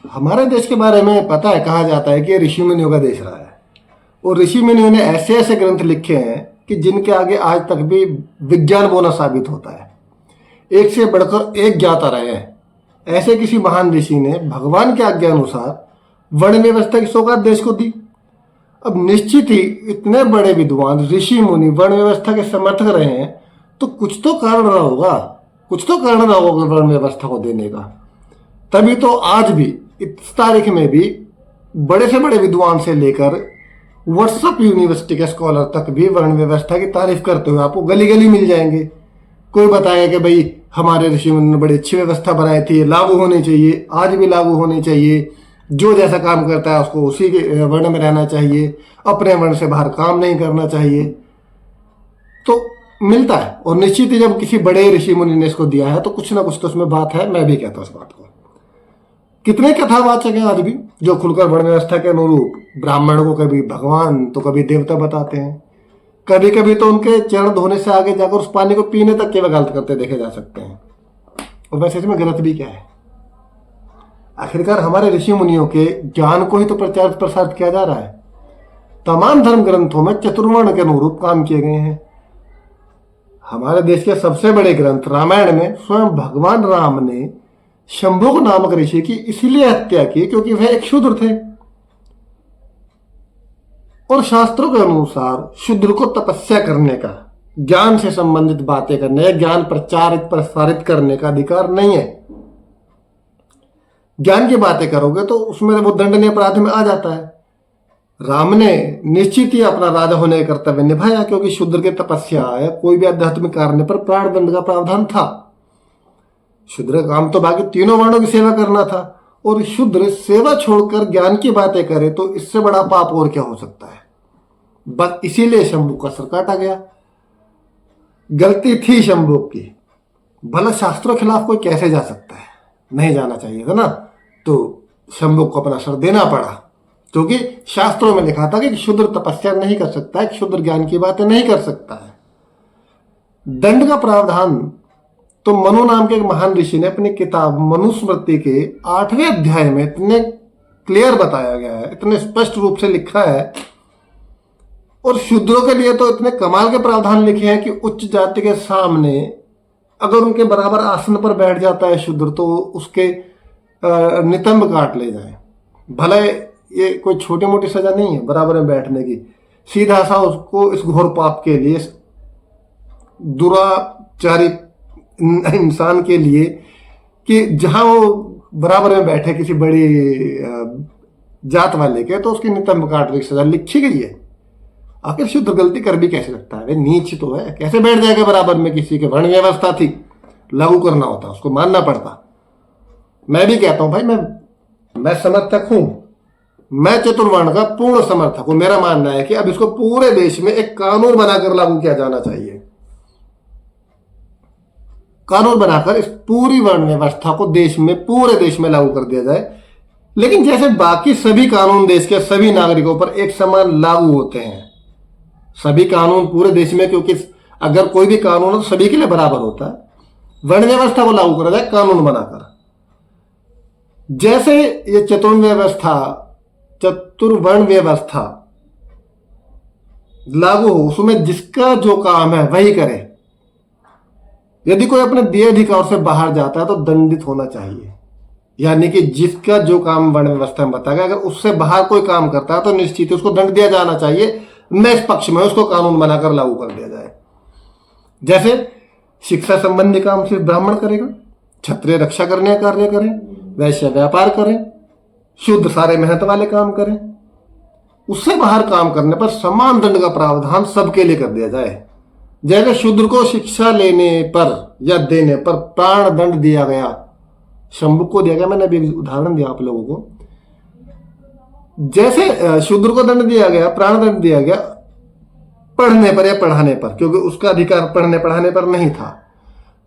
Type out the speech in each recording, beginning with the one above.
हमारे देश के बारे में पता है, कहा जाता है कि ये ऋषि मुनियों का देश रहा है और ऋषि मुनियों ने ऐसे ऐसे ग्रंथ लिखे हैं कि जिनके आगे आज तक भी विज्ञान बोना साबित होता है। एक से बढ़कर एक ज्ञाता रहे हैं। ऐसे किसी महान ऋषि ने भगवान के आज्ञा अनुसार वर्ण व्यवस्था की सौगात देश को दी। अब निश्चित ही इतने बड़े विद्वान ऋषि मुनि वर्ण व्यवस्था के समर्थक रहे हैं तो कुछ तो कारण रहा होगा, कुछ तो कारण रहा होगा वर्ण व्यवस्था को देने का। तभी तो आज भी इस तारीख में भी बड़े से बड़े विद्वान से लेकर व्हाट्सएप यूनिवर्सिटी के स्कॉलर तक भी वर्ण व्यवस्था की तारीफ करते हुए आपको गली गली मिल जाएंगे। कोई बताएगा कि भाई हमारे ऋषि मुनि ने बड़ी अच्छी व्यवस्था बनाई थी, लागू होनी चाहिए, आज भी लागू होनी चाहिए, जो जैसा काम करता है उसको उसी के वर्ण में रहना चाहिए, अपने वर्ण से बाहर काम नहीं करना चाहिए। तो मिलता है और निश्चित ही जब किसी बड़े ऋषि मुनि ने इसको दिया है तो कुछ ना कुछ तो उसमें बात है। मैं भी कहता हूँ इस बात को। कितने कथावाचक हैं आज भी जो खुलकर वर्ण व्यवस्था के अनुरूप ब्राह्मण को कभी भगवान तो कभी देवता बताते हैं। कभी कभी तो उनके चरण धोने से आगे जाकर उस पानी को पीने तक के वकालत करते देखे जा सकते हैं। और वैसे इसमें गलत भी क्या है? आखिरकार हमारे ऋषि मुनियों के ज्ञान को ही तो प्रचार प्रसार किया जा रहा है। तमाम धर्म ग्रंथों में चतुर्वर्ण के अनुरूप काम किए गए हैं। हमारे देश के सबसे बड़े ग्रंथ रामायण में स्वयं भगवान राम ने शंभुक नामक ऋषि की इसीलिए हत्या की क्योंकि वह एक शूद्र थे और शास्त्रों के अनुसार शूद्र को तपस्या करने का, ज्ञान से संबंधित बातें करने, ज्ञान प्रचारित प्रसारित करने का अधिकार नहीं है। ज्ञान की बातें करोगे तो उसमें वो दंडनीय अपराध में आ जाता है। राम ने निश्चित ही अपना राजा होने का कर्तव्य निभाया क्योंकि शूद्र की तपस्या या कोई भी आध्यात्मिक कार्य पर प्राण दंड का प्रावधान था। शूद्र का काम तो बाकी तीनों वर्णों की सेवा करना था और शूद्र सेवा छोड़कर ज्ञान की बातें करे तो इससे बड़ा पाप और क्या हो सकता है। बस इसीलिए शंभुक का सर काटा गया। गलती थी शंभुक की। भला शास्त्रों के खिलाफ कोई कैसे जा सकता है? नहीं जाना चाहिए था ना। तो शंभुक को अपना सर देना पड़ा क्योंकि शास्त्रों में लिखा था कि शूद्र तपस्या नहीं कर सकता है, शूद्र ज्ञान की बातें नहीं कर सकता है। दंड का प्रावधान तो मनु नाम के एक महान ऋषि ने अपनी किताब मनुस्मृति के 8वें अध्याय में इतने क्लियर बताया गया है, इतने स्पष्ट रूप से लिखा है। और शूद्रों के लिए तो इतने कमाल के प्रावधान लिखे हैं कि उच्च जाति के सामने अगर उनके बराबर आसन पर बैठ जाता है शूद्र तो उसके नितंब काट ले जाए। भले ये कोई छोटी मोटी सजा नहीं है बराबर में बैठने की, सीधा सा उसको इस घोर पाप के लिए, दुराचारी इंसान के लिए कि जहां वो बराबर में बैठे किसी बड़ी जात वाले के तो उसकी नितंब काटने की सजा लिखी गई है। आखिर शुद्ध गलती कर भी कैसे सकता है? नीच तो है, कैसे बैठ जाएगा बराबर में किसी के? वर्ण व्यवस्था थी, लागू करना होता, उसको मानना पड़ता। मैं भी कहता हूं भाई मैं समर्थक हूं, मैं चतुर्वर्ण का पूर्ण समर्थक हूं। मेरा मानना है कि अब इसको पूरे देश में एक कानून बनाकर लागू किया जाना चाहिए। कानून बनाकर इस पूरी वर्ण व्यवस्था को देश में, पूरे देश में लागू कर दिया जाए। लेकिन जैसे बाकी सभी कानून देश के सभी नागरिकों पर एक समान लागू होते हैं, सभी कानून पूरे देश में, क्योंकि अगर कोई भी कानून हो तो सभी के लिए बराबर होता है, वर्ण व्यवस्था को लागू करा जाए कानून बनाकर। जैसे ये चतुर्वर्ण व्यवस्था लागू हो, उसमें जिसका जो काम है वही करे। यदि कोई अपने दिए अधिकार से बाहर जाता है तो दंडित होना चाहिए। यानी कि जिसका जो काम वर्ण व्यवस्था में बताया, अगर उससे बाहर कोई काम करता है तो निश्चित उसको दंड दिया जाना चाहिए। मैं इस पक्ष में उसको कानून बनाकर लागू कर दिया जाए। जैसे शिक्षा संबंधी काम सिर्फ ब्राह्मण करेगा, क्षत्रिय रक्षा करने का कार्य करें, वैश्य व्यापार करें, शुद्ध सारे मेहनत वाले काम करें। उससे बाहर काम करने पर समान दंड का प्रावधान सबके लिए कर दिया जाए। जैसे शूद्र को शिक्षा लेने पर या देने पर प्राण दंड दिया गया, शंभुक को दिया गया, मैंने अभी उदाहरण दिया आप लोगों को। जैसे शूद्र को दंड दिया गया, प्राण दंड दिया गया पढ़ने पर या पढ़ाने पर, क्योंकि उसका अधिकार पढ़ने पढ़ाने पर नहीं था,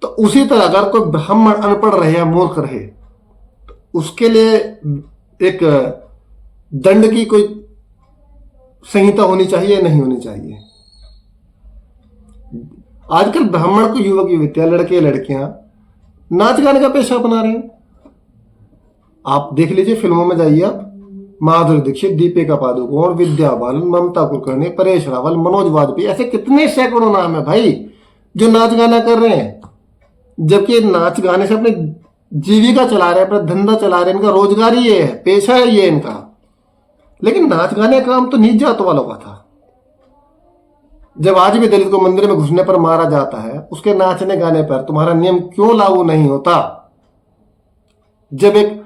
तो उसी तरह अगर कोई ब्राह्मण अनपढ़ रहे या मूर्ख रहे तो उसके लिए एक दंड की कोई संहिता होनी चाहिए, नहीं होनी चाहिए। आजकल ब्राह्मण को युवक युवतियां, लड़के लड़कियां नाच गाने का पेशा अपना रहे हैं। आप देख लीजिए, फिल्मों में जाइए आप, माधुरी दीक्षित, दीपिका पादुकोण, विद्या बालन, ममता कुलकर्णी, परेश रावल, मनोज वाजपेयी, ऐसे कितने सैकड़ों नाम है भाई जो नाच गाना कर रहे हैं, जबकि नाच गाने से अपने जीविका चला रहे हैं, अपना धंधा चला रहे हैं, इनका रोजगार ही ये है, पेशा है ये इनका। लेकिन नाच गाने का काम तो नीच जात वालों का था। जब आज भी दलित को मंदिर में घुसने पर मारा जाता है, उसके नाचने गाने पर तुम्हारा नियम क्यों लागू नहीं होता? जब एक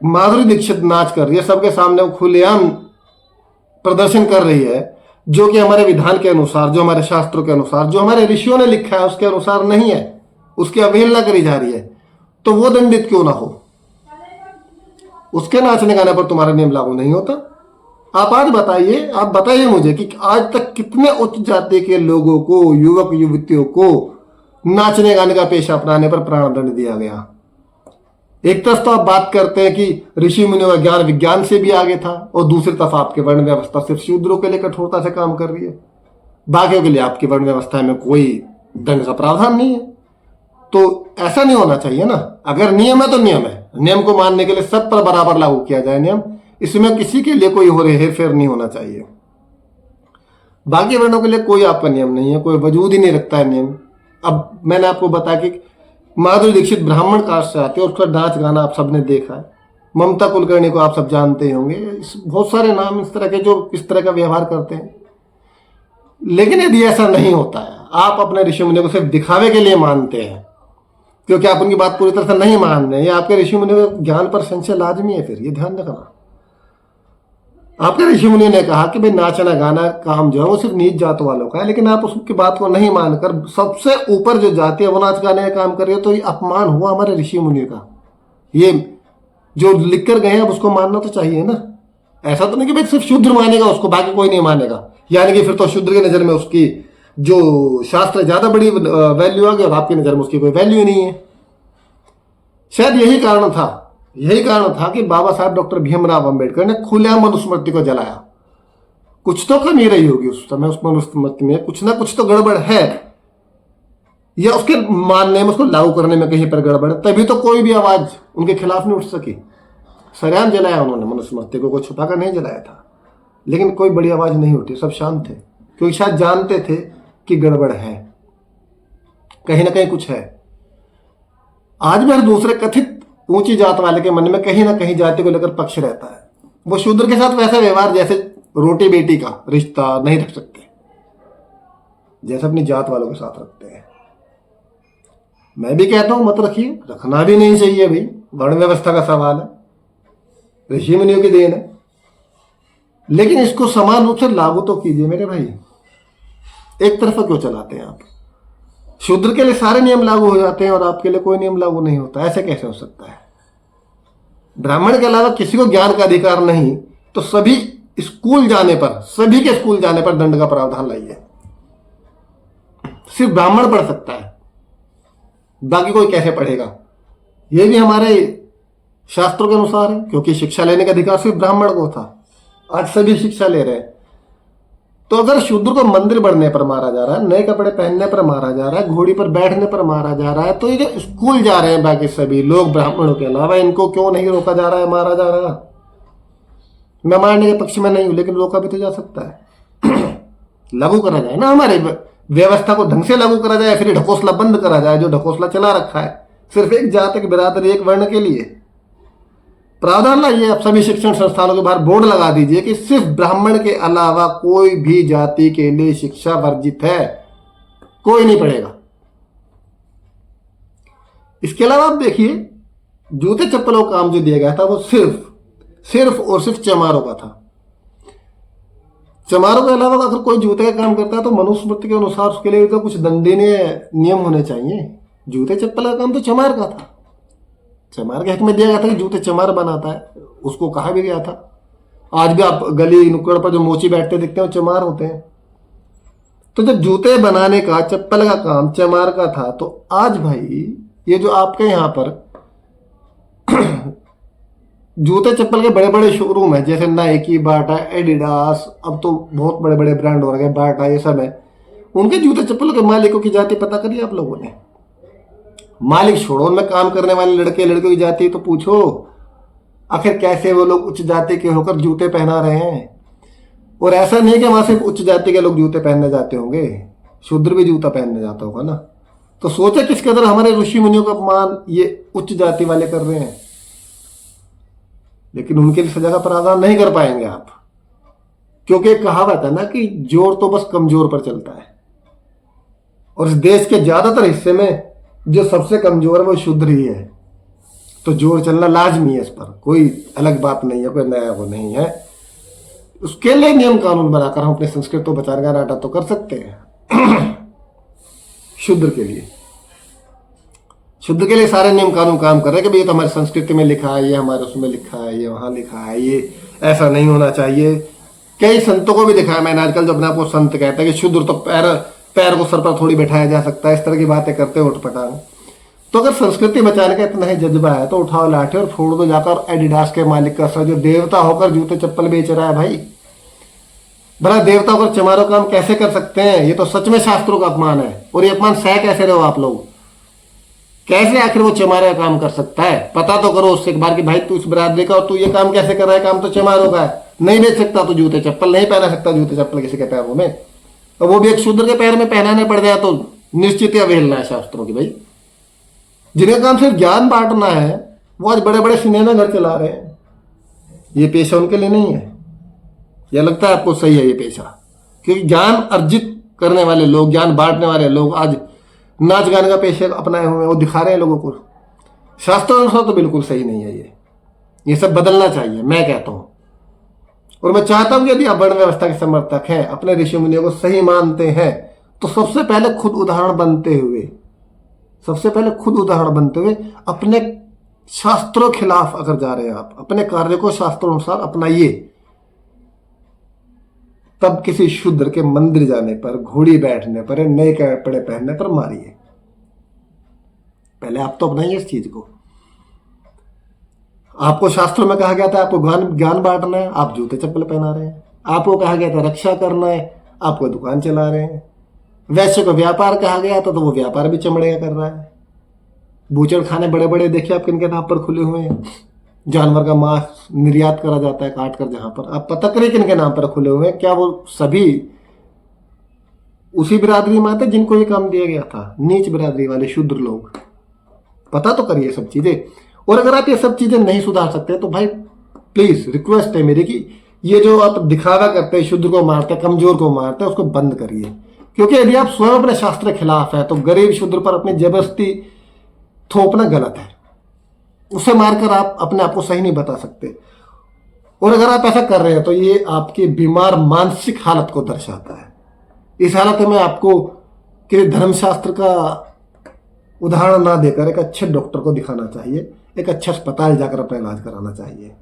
माधुरी दीक्षित नाच कर रही है सबके सामने, वो खुलेआम प्रदर्शन कर रही है, जो कि हमारे विधान के अनुसार, जो हमारे शास्त्रों के अनुसार, जो हमारे ऋषियों ने लिखा है उसके अनुसार नहीं है, उसकी अवहेलना करी जा रही है, तो वो दंडित क्यों ना हो? उसके नाचने गाने पर तुम्हारा नियम लागू नहीं होता? आप बताइए मुझे कि आज तक कितने उच्च जाति के लोगों को, युवक युवतियों को नाचने गाने का पेशा अपनाने पर प्राण दंड दिया गया। एक तरफ तो आप बात करते हैं कि ऋषि मुनियों का ज्ञान विज्ञान से भी आगे था, और दूसरी तरफ आपकी वर्ण व्यवस्था सिर्फ शूद्रों के लिए कठोरता से काम कर रही है, बाकियों के लिए आपकी वर्ण व्यवस्था में कोई दंड का प्रावधान नहीं है। तो ऐसा नहीं होना चाहिए ना। अगर नियम है तो नियम है, नियम को मानने के लिए सब पर बराबर लागू किया जाए नियम, इसमें किसी के लिए कोई हेरफेर नहीं होना चाहिए। बाकी वर्णों के लिए कोई आपका नियम नहीं है, कोई वजूद ही नहीं रखता है नियम। अब मैंने आपको बताया कि माधुरी दीक्षित ब्राह्मण कास्ट से आती है, उसका नाच गाना आप सबने देखा है। ममता कुलकर्णी को आप सब जानते ही होंगे, बहुत सारे नाम इस तरह के जो इस तरह का व्यवहार करते हैं। लेकिन यदि ऐसा नहीं होता है, आप अपने ऋषि मुनियों को सिर्फ दिखावे के लिए मानते हैं, क्योंकि आप उनकी बात पूरी तरह से नहीं मान रहे हैं, या आपके ऋषि मुनियों के ज्ञान पर संशय लाजमी है, फिर ये ध्यान रखना। आपके ऋषि मुनियों ने कहा कि भाई नाचना गाना काम जो है वो सिर्फ नीच जात वालों का है, लेकिन आप उसकी बात को नहीं मानकर सबसे ऊपर जो जाति है वो नाच गाने का काम कर रही है, तो ये अपमान हुआ हमारे ऋषि मुनियों का। ये जो लिख कर गए हैं अब उसको मानना तो चाहिए ना। ऐसा तो नहीं कि भाई सिर्फ शूद्र मानेगा उसको, बाकी कोई नहीं मानेगा, यानी कि फिर तो शूद्र की नजर में उसकी जो शास्त्र ज्यादा बड़ी वैल्यू आ गई और आपकी नजर में उसकी कोई वैल्यू ही नहीं है। शायद यही कारण था कि बाबा साहब डॉक्टर भीमराव अंबेडकर ने खुलेआम मनुस्मृति को जलाया। कुछ तो कमी रही होगी उस समय, उस मनुस्मृति में कुछ ना कुछ तो गड़बड़ है, या उसके मानने में, उसको लागू करने में कहीं पर गड़बड़ है, तभी तो कोई भी आवाज उनके खिलाफ नहीं उठ सकी। सरेआम जलाया उन्होंने मनुस्मृति को, कोई छुपाकर नहीं जलाया था, लेकिन कोई बड़ी आवाज नहीं उठी, सब शांत थे, क्योंकि शायद जानते थे कि गड़बड़ है, कहीं ना कहीं कुछ है। आज भी हर दूसरे कथित ऊंची जात वाले के मन में कहीं ना कहीं जाति को लेकर पक्ष रहता है। वो शूद्र के साथ वैसा व्यवहार जैसे रोटी बेटी का रिश्ता नहीं रख सकते, जैसे अपनी जात वालों के साथ रखते हैं। मैं भी कहता हूं मत रखिए, रखना भी नहीं चाहिए भाई, वर्ण व्यवस्था का सवाल है, ऋषि मुनियों की देन है, लेकिन इसको समान रूप से लागू तो कीजिए मेरे भाई। एक तरफा क्यों चलाते हैं आप? शूद्र के लिए सारे नियम लागू हो जाते हैं और आपके लिए कोई नियम लागू नहीं होता, ऐसे कैसे हो सकता है? ब्राह्मण के अलावा किसी को ज्ञान का अधिकार नहीं, तो सभी के स्कूल जाने पर दंड का प्रावधान लाइए। सिर्फ ब्राह्मण पढ़ सकता है, बाकी कोई कैसे पढ़ेगा? यह भी हमारे शास्त्रों के अनुसार है, क्योंकि शिक्षा लेने का अधिकार सिर्फ ब्राह्मण को था, आज सभी शिक्षा ले रहे हैं। तो अगर शूद्र को मंदिर बढ़ने पर मारा जा रहा है, नए कपड़े पहनने पर मारा जा रहा है, घोड़ी पर बैठने पर मारा जा रहा है, तो ये जो स्कूल जा रहे हैं बाकी सभी लोग ब्राह्मणों के अलावा, इनको क्यों नहीं रोका जा रहा है, मारा जा रहा है? मैं मारने के पक्ष में नहीं हूं, लेकिन रोका भी तो जा सकता है। लागू करा जाए ना, हमारे व्यवस्था को ढंग से लागू करा जाए, फिर ढकोसला बंद करा जाए, जो ढकोसला चला रखा है सिर्फ एक जात, एक बिरादरी, एक वर्ण के लिए। प्रावधान लाइए, आप सभी शिक्षण संस्थानों के बाहर बोर्ड लगा दीजिए कि सिर्फ ब्राह्मण के अलावा कोई भी जाति के लिए शिक्षा वर्जित है, कोई नहीं पढ़ेगा। इसके अलावा आप देखिए, जूते चप्पलों का काम जो दिया गया था वो सिर्फ और सिर्फ चमारों का था। चमारों के अलावा अगर कोई जूते का काम करता है तो मनुस्मृति के अनुसार उसके लिए तो कुछ दंडनीय नियम होने चाहिए। जूते चप्पल का काम तो चमार का था, चमार के हक में दिया गया था कि जूते चमार बनाता है, उसको कहा भी गया था। आज भी आप गली नुक्कड़ पर जो मोची बैठते दिखते हैं वो चमार होते हैं। तो जब जूते बनाने का, चप्पल का काम चमार का था, तो आज भाई ये जो आपके यहाँ पर जूते चप्पल के बड़े बड़े शोरूम है, जैसे नाइकी, बाटा, एडिडास, अब तो बहुत बड़े बड़े ब्रांड हो गए, बाटा, ये सब है, उनके जूते चप्पलों के मालिकों की जाति पता करिए आप लोगों ने। मालिक छोड़ो, उनमें काम करने वाले लड़के लड़कियों की जाति तो पूछो, आखिर कैसे वो लोग उच्च जाति के होकर जूते पहना रहे हैं। और ऐसा नहीं कि वहां सिर्फ उच्च जाति के लोग जूते पहनने जाते होंगे, शूद्र भी जूता पहनने जाता होगा ना। तो सोचे किस कदर हमारे ऋषि मुनियों का अपमान ये उच्च जाति वाले कर रहे हैं। लेकिन उनके लिए सजा का प्रावधान नहीं कर पाएंगे आप, क्योंकि एक कहावत है ना कि जोर तो बस कमजोर पर चलता है, और इस देश के ज्यादातर हिस्से में जो सबसे कमजोर है वो शूद्र ही है। तो जोर चलना लाजमी है, इस पर कोई अलग बात नहीं है, कोई नया वो नहीं है। उसके लिए नियम कानून बनाकर हम अपनी संस्कृति को बचाने का नाटक तो कर सकते हैं। शूद्र के लिए, शुद्ध के लिए सारे नियम कानून काम कर रहे हैं कि भाई ये तो हमारी संस्कृति में लिखा है, ये हमारे उसमें लिखा है, ये वहां लिखा है, ये ऐसा नहीं होना चाहिए। कई संतों को भी दिखाया मैंने आजकल, जो अपने आप को संत कहते हैं कि शूद्र तो पैर को सर पर थोड़ी बैठाया जा सकता है, इस तरह की बातें करते हैं उठपटांग। तो अगर संस्कृति बचाने का इतना ही जज्बा है तो उठाओ लाठी और फोड़ दो जाकर एडिडास के मालिक का सर, जो देवता होकर जूते चप्पल बेच रहा है। भाई भला देवता होकर चमारो काम कैसे कर सकते हैं? ये तो सच में शास्त्रों का अपमान है। और ये अपमान सह कैसे रहे हो आप लोग? कैसे आखिर वो चमारे का काम कर सकता है? पता तो करो उससे एक बार कि भाई तू इस बिरादरी का और तू ये काम कैसे कर रहा है? काम तो चमारों का है, नहीं बेच सकता तो जूते चप्पल, नहीं पहना सकता जूते चप्पल किसी के पैरों में, और वो भी एक शूद्र के पैर में पहनाने पड़ जाए तो निश्चित ही अवहेलना है शास्त्रों की। भाई जिनका काम सिर्फ ज्ञान बांटना है वो आज बड़े बड़े सिनेमा घर चला रहे हैं। ये पेशा उनके लिए नहीं है। यह लगता है आपको सही है ये पेशा? क्योंकि ज्ञान अर्जित करने वाले लोग, ज्ञान बांटने वाले लोग आज नाच गाने का पेशे अपनाए हुए हैं, वो दिखा रहे हैं लोगों को। शास्त्रों अनुसार तो बिल्कुल सही नहीं है ये सब बदलना चाहिए, मैं कहता हूं। और मैं चाहता हूं कि यदि आप वर्ण व्यवस्था के समर्थक हैं, अपने ऋषि मुनियों को सही मानते हैं, तो सबसे पहले खुद उदाहरण बनते हुए अपने शास्त्रों खिलाफ अगर जा रहे हैं आप, अपने कार्य को शास्त्रों अनुसार अपनाइए। तब किसी शूद्र के मंदिर जाने पर, घोड़ी बैठने पर, नए कपड़े पहनने पर मारिए। पहले आप तो अपनाइए इस चीज को। आपको शास्त्रों में कहा गया था आपको ज्ञान बांटना है, आप जूते चप्पल पहना रहे हैं। आपको कहा गया था रक्षा करना है, आपको दुकान चला रहे हैं। वैश्य को व्यापार कहा गया था तो वो व्यापार भी चमड़े का कर रहा है। बूचड़ खाने बड़े बड़े देखिए आप किनके नाम पर खुले हुए हैं। जानवर का मांस निर्यात करा जाता है काट कर, जहां पर आप पता करें किनके नाम पर खुले हुए हैं। क्या वो सभी उसी बिरादरी में आते जिनको ये काम दिया गया था? नीच बिरादरी वाले शूद्र लोग। पता तो करिए सब चीजें। और अगर आप ये सब चीजें नहीं सुधार सकते तो भाई प्लीज रिक्वेस्ट है मेरी कि ये जो आप दिखावा करते हैं, शूद्र को मारते हैं, कमजोर को मारते हैं, उसको बंद करिए। क्योंकि यदि आप स्वयं अपने शास्त्र के खिलाफ है तो गरीब शूद्र पर अपनी जबरदस्ती थोपना गलत है। उसे मारकर आप अपने आप को सही नहीं बता सकते। और अगर आप ऐसा कर रहे हैं तो ये आपकी बीमार मानसिक हालत को दर्शाता है। इस हालत में आपको कि धर्मशास्त्र का उदाहरण ना देकर एक अच्छे डॉक्टर को दिखाना चाहिए, एक अच्छे अस्पताल जाकर अपना इलाज कराना चाहिए।